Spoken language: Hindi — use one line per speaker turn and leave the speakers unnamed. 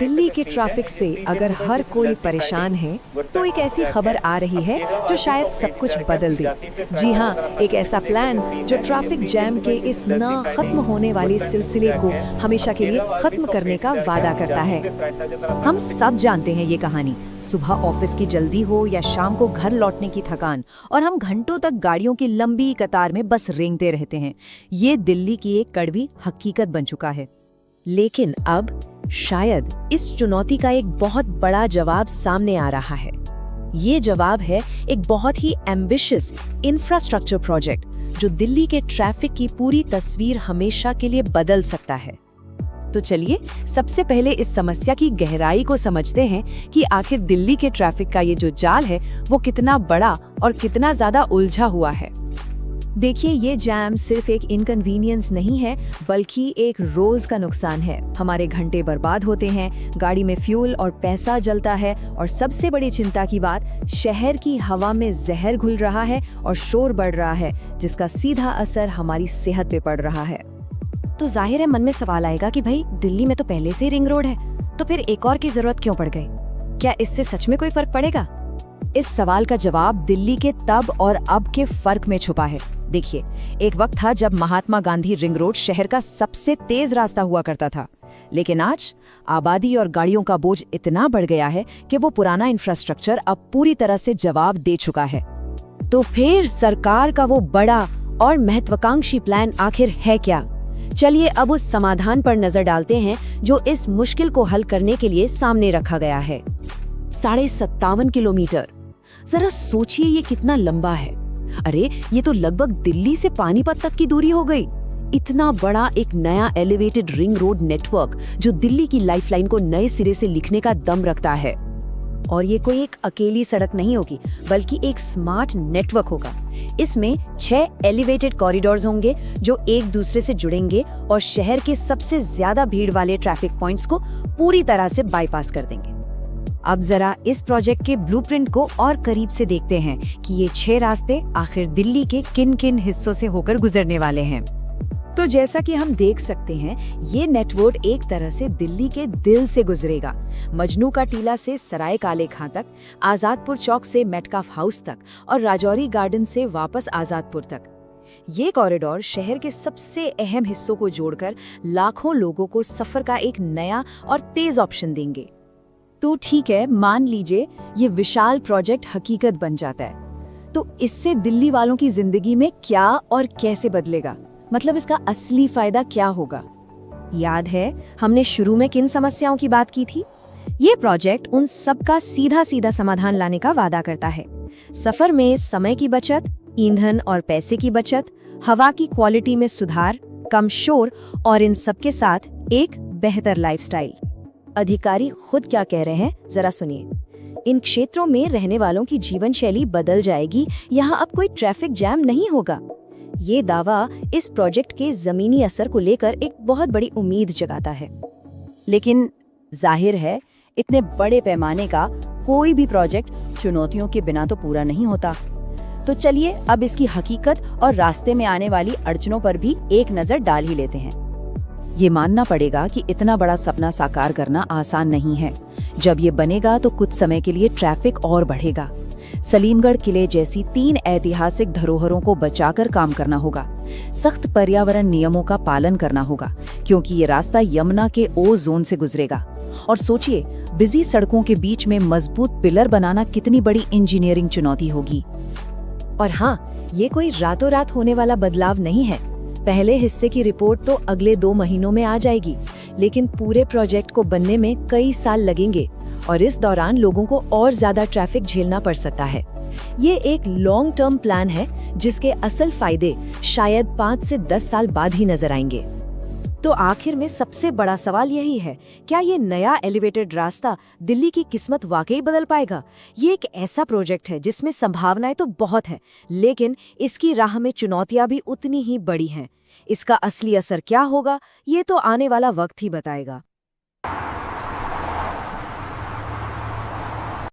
दिल्ली के ट्रैफिक से अगर हर कोई परेशान है तो एक ऐसी खबर आ रही है जो शायद सब कुछ बदल दे। जी हाँ, एक ऐसा प्लान जो ट्रैफिक जैम के इस ना खत्म होने वाले सिलसिले को हमेशा के लिए खत्म करने का वादा करता है।
हम सब जानते हैं ये कहानी। सुबह ऑफिस की जल्दी हो या शाम को घर लौटने की थकान, और हम घंटों तक गाड़ियों की लंबी कतार में बस रेंगते रहते हैं। ये दिल्ली की एक कड़वी हकीकत बन चुका है।
लेकिन अब शायद इस चुनौती का एक बहुत बड़ा जवाब सामने आ रहा है। ये जवाब है एक बहुत ही एम्बिशियस इंफ्रास्ट्रक्चर प्रोजेक्ट जो दिल्ली के ट्रैफिक की पूरी तस्वीर हमेशा के लिए बदल सकता है।
तो चलिए सबसे पहले इस समस्या की गहराई को समझते हैं कि आखिर दिल्ली के ट्रैफिक का ये जो जाल है वो कितना बड़ा और कितना ज्यादा उलझा हुआ है।
देखिए, ये जैम सिर्फ एक इनकन्वीनियंस नहीं है बल्कि एक रोज का नुकसान है। हमारे घंटे बर्बाद होते हैं, गाड़ी में फ्यूल और पैसा जलता है, और सबसे बड़ी चिंता की बात, शहर की हवा में जहर घुल रहा है और शोर बढ़ रहा है, जिसका सीधा असर हमारी सेहत पे पड़ रहा है।
तो जाहिर है मन में सवाल आएगा कि भाई दिल्ली में तो पहले से ही रिंग रोड है, तो फिर एक और की जरूरत क्यों पड़ गई? क्या इससे सच में कोई फर्क पड़ेगा? इस सवाल का जवाब दिल्ली के तब और अब के फर्क में छुपा है। देखिए, एक वक्त था जब महात्मा गांधी रिंग रोड शहर का सबसे तेज रास्ता हुआ करता था, लेकिन आज आबादी और गाड़ियों का बोझ इतना बढ़ गया है कि वो पुराना इंफ्रास्ट्रक्चर अब पूरी तरह से जवाब दे चुका है।
तो फिर सरकार का वो बड़ा और महत्वाकांक्षी प्लान आखिर है क्या? चलिए अब उस समाधान पर नजर डालते हैं जो इस मुश्किल को हल करने के लिए सामने रखा गया है। 57.5 किलोमीटर। जरा सोचिए ये कितना लंबा है। अरे ये तो लगभग दिल्ली से पानीपत तक की दूरी हो गई। इतना बड़ा एक नया एलिवेटेड रिंग रोड नेटवर्क जो दिल्ली की लाइफलाइन को नए सिरे से लिखने का दम रखता है। और ये कोई एक अकेली सड़क नहीं होगी, बल्कि एक स्मार्ट नेटवर्क होगा। इसमें 6 एलिवेटेड कॉरिडोर्स होंगे जो एक दूसरे से जुड़ेंगे और शहर के सबसे ज्यादा भीड़ वाले ट्रैफिक पॉइंट्स को पूरी तरह से बाईपास कर देंगे।
अब जरा इस प्रोजेक्ट के ब्लूप्रिंट को और करीब से देखते हैं कि ये 6 रास्ते आखिर दिल्ली के किन किन हिस्सों से होकर गुजरने वाले हैं।
तो जैसा कि हम देख सकते हैं, ये नेटवर्क एक तरह से दिल्ली के दिल से गुजरेगा। मजनू का टीला से सराय काले खां तक, आजादपुर चौक से मेटकाफ हाउस तक और राजौरी गार्डन से वापस आजादपुर तक। ये कॉरिडोर शहर के सबसे अहम हिस्सों को जोड़कर लाखों लोगों को सफर का एक नया और तेज ऑप्शन देंगे। तो ठीक है, मान लीजिए ये विशाल प्रोजेक्ट हकीकत बन जाता है, तो इससे दिल्ली वालों की जिंदगी में क्या और कैसे बदलेगा? मतलब इसका असली फायदा क्या होगा? याद है हमने शुरू में किन समस्याओं की बात की थी? ये प्रोजेक्ट उन सब का सीधा सीधा समाधान लाने का वादा करता है। सफर में समय की बचत, ईंधन और पैसे की बचत, हवा की क्वालिटी में सुधार, कम शोर और इन सब के साथ एक बेहतर लाइफस्टाइल। अधिकारी खुद क्या कह रहे हैं, जरा सुनिए। इन क्षेत्रों में रहने वालों की जीवन शैली बदल जाएगी। यहाँ अब कोई ट्रैफिक जैम नहीं होगा। ये दावा इस प्रोजेक्ट के जमीनी असर को लेकर एक बहुत बड़ी उम्मीद जगाता है।
लेकिन जाहिर है इतने बड़े पैमाने का कोई भी प्रोजेक्ट चुनौतियों के बिना तो पूरा नहीं होता। तो चलिए अब इसकी हकीकत और रास्ते में आने वाली अड़चनों पर भी एक नजर डाल ही लेते हैं। ये मानना पड़ेगा कि इतना बड़ा सपना साकार करना आसान नहीं है। जब ये बनेगा तो कुछ समय के लिए ट्रैफिक और बढ़ेगा। सलीमगढ़ किले जैसी 3 ऐतिहासिक धरोहरों को बचाकर काम करना होगा। सख्त पर्यावरण नियमों का पालन करना होगा, क्योंकि ये रास्ता यमुना के ओ जोन से गुजरेगा। और सोचिए, बिजी सड़कों के बीच में मजबूत पिलर बनाना कितनी बड़ी इंजीनियरिंग चुनौती होगी।
और हाँ, ये कोई रातों रात होने वाला बदलाव नहीं है। पहले हिस्से की रिपोर्ट तो अगले 2 महीनों में आ जाएगी, लेकिन पूरे प्रोजेक्ट को बनने में कई साल लगेंगे और इस दौरान लोगों को और ज्यादा ट्रैफिक झेलना पड़ सकता है। ये एक लॉन्ग टर्म प्लान है जिसके असल फायदे शायद 5 से 10 साल बाद ही नजर आएंगे। तो आखिर में सबसे बड़ा सवाल यही है, क्या ये नया एलिवेटेड रास्ता दिल्ली की किस्मत वाकई बदल पाएगा? ये एक ऐसा प्रोजेक्ट है जिसमें संभावनाएं तो बहुत है, लेकिन इसकी राह में चुनौतियां भी उतनी ही बड़ी हैं। इसका असली असर क्या होगा, ये तो आने वाला वक्त ही बताएगा।